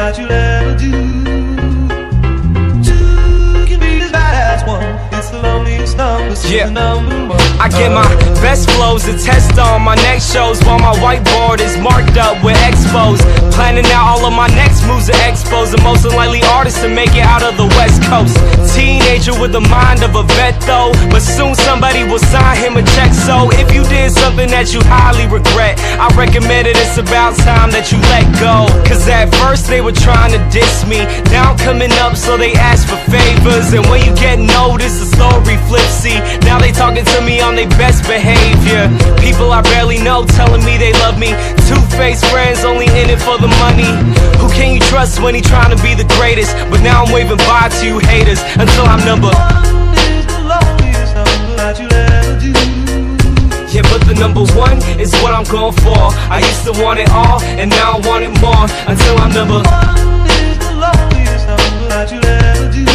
that you'll ever do. Two can be as bad as one. It's the loneliest number, so the number one. I get my best flows to test on my next shows, while my whiteboard is marked up with expos. Planning out all of my next moves to expose the most unlikely artists to make it out of the West Coast. Teenager with the mind of a vet though, but soon somebody will sign him a check. So if you did something that you highly regret, I recommend it, it's about time that you let go. Cause at first they were trying to diss me, now I'm coming up so they ask for favors. And when you get noticed, the story flips. See, now they talking to me on their best behavior. People I barely know telling me they love me. Two-faced friends only in it for the money. Who can you trust when he trying to be the greatest? But now I'm waving bye to you haters until I'm number one is the loneliest number that you'll ever do. Yeah, but the number one is what I'm going for. I used to want it all, and now I want it more. Until I'm number one is the loneliest number that you'll ever do.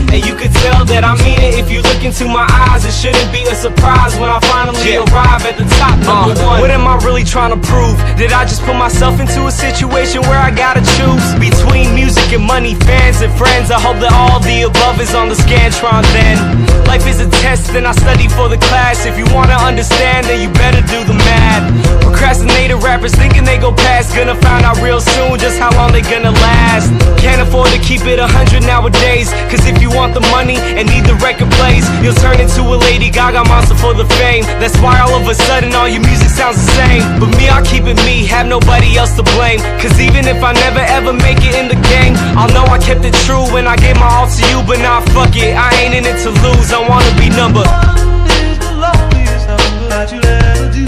And you could tell that I mean it if you look into my eyes. It shouldn't be a surprise when I finally arrive at the top, number one. What am I really trying to prove? Did I just put myself into a situation where I gotta choose between music and money, fans and friends? I hope that all the above is on the Scantron then. Life is a test and I study for the class. If you wanna understand, then you better do the math. Procrastinator rappers thinking they go past, gonna find out real soon just how long they gonna last. Can't afford to keep it 100 nowadays, cause if you want the money and need the record plays, you'll turn into a Lady Gaga monster for the fame. That's why all of a sudden all your music sounds the same. But me, I'll keep it me, have nobody else to blame. Cause even if I never ever make it in the game, I'll know I kept it true when I gave my all to you. But nah, fuck it, I ain't in it to lose, I wanna be number one is the loneliest number that you'll ever do.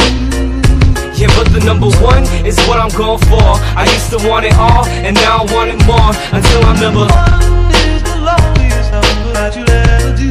Yeah, but the number one is what I'm going for. I used to want it all, and now I want it more. Until I'm number one is the loneliest number that you'll ever do.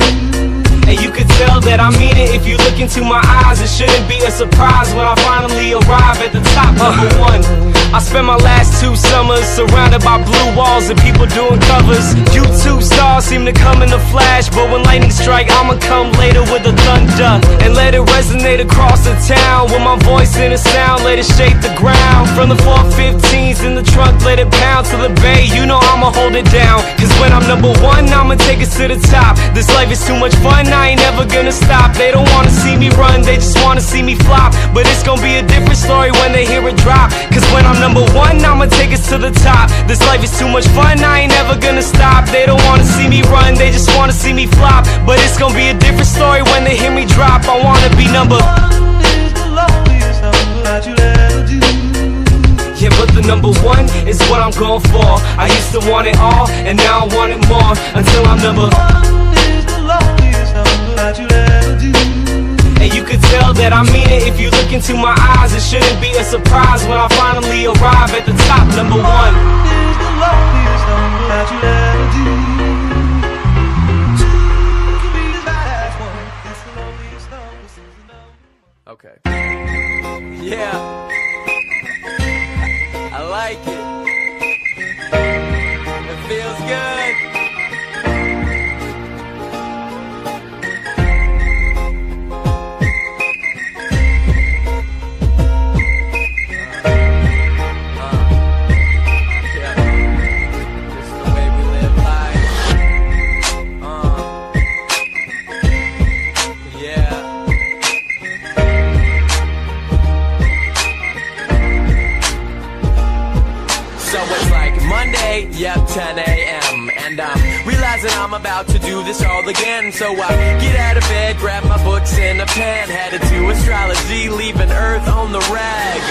And you could tell that I mean it if you look into my eyes. It shouldn't be a surprise when I finally arrive at the top, number one. I spent my last 2 summers surrounded by blue walls and people doing covers. YouTube stars seem to come in a flash, but when lightning strike, I'ma come later with the thunder and let it resonate across the town. With my voice in a sound, let it shake the ground. From the 415s in the trunk, let it pound to the bay. You know I'ma hold it down, cause when I'm number one, I'ma take it to the top. This life is too much fun, I ain't never gonna stop. They don't wanna see me run, they just wanna see me flop. But it's gonna be a different story when they hear it drop. Cause when I'm number one, I'ma take us to the top. This life is too much fun, I ain't never gonna stop. They don't wanna see me run, they just wanna see me flop. But it's gonna be a different story when they hear me drop. I wanna be number one is the loneliest number that you'll ever do. Yeah, but the number one is what I'm going for. I used to want it all, and now I want it more. Until I'm number one is the loneliest number that you'll ever do. And you could tell that I mean it if you look into my eyes. It shouldn't be a surprise when I finally arrive at the top, number one. Is the loneliest number that you'll ever do. Two can be as bad as one. It's the loneliest number, so the number. Okay. Yeah, I like it. It feels good. Yep, 10 a.m. and I'm realizing I'm about to do this all again. So I get out of bed, grab my books and a pen, headed to astrology, leaving Earth on the rag.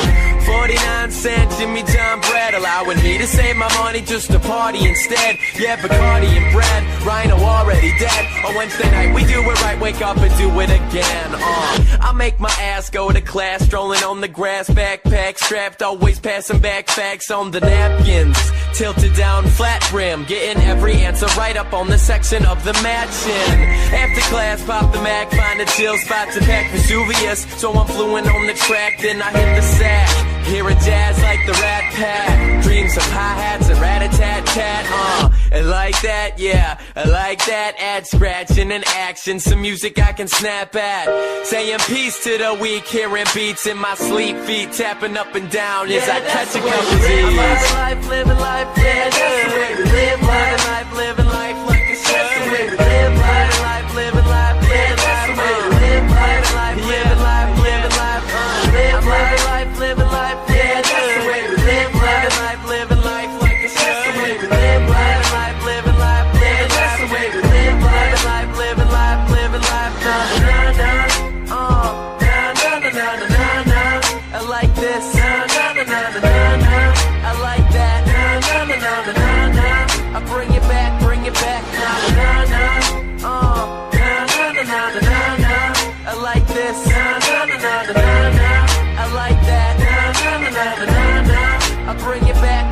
49-cent Jimmy John bread, allowing me to save my money just to party instead. Yeah, Bacardi and bread, Rhino already dead. On Wednesday night we do it right, wake up and do it again. I make my ass go to class, strolling on the grass, backpack strapped, always passing back facts on the napkins. Tilted down, flat brim, getting every answer right up on the section of the matching. After class, pop the Mac, find a chill spot to pack Vesuvius. So I'm fluent on the track, then I hit the sack. Hearing jazz like the Rat Pack, dreams of hi-hats and rat-a-tat-tat. And like that, yeah, I like that. Add scratching and action, some music I can snap at. Saying peace to the weak, hearing beats in my sleep, feet tapping up and down as I catch a couple Z's. Living life, yeah, that's the way we live life. Living life like it's just the way we live life. Living life, yeah, that's the way we live life. Living life, living life, live life, living life, yeah, that's the way we live life. Living life like it's just the way we live life. Living life, yeah, that's the way we live life. Living life, living life, na na na na na na na. I like this, na na na na na. I like that, na na na na na na. I bring it back, na na na na na na na. I like this, na na na na na. I like that, na na na na na. I bring it back,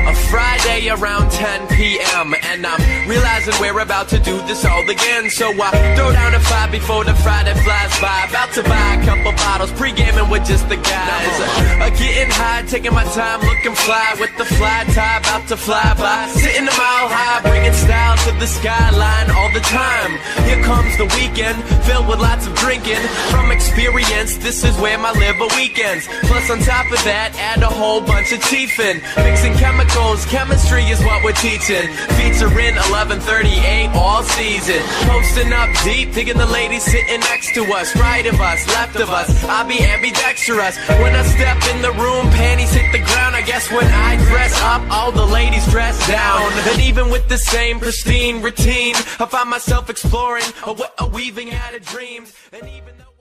A Friday around 10 p.m. and I'm realizing we're about to do this all again. So I throw down a 5 before the Friday flies by. About to buy a couple bottles, pre-gaming with just the guys. Getting high, taking my time, looking fly with the fly tie, about to fly by. Sitting a mile high, bringing style to the skyline all the time. Here comes the weekend, filled with lots of drinking. From experience, this is where my liver weekends. Plus on top of that, add a whole bunch of teeth in. Mixing chemicals, chemistry is what we're teaching. Featuring 1138 all season. Posting up deep, digging the ladies sitting next to us. Right of us, left of us, I'll be ambidextrous. When I step in the room, panties hit the ground. I guess when I dress up, all the ladies dress down. And even with the same pristine routine, I find myself exploring, weaving out of dreams. And even though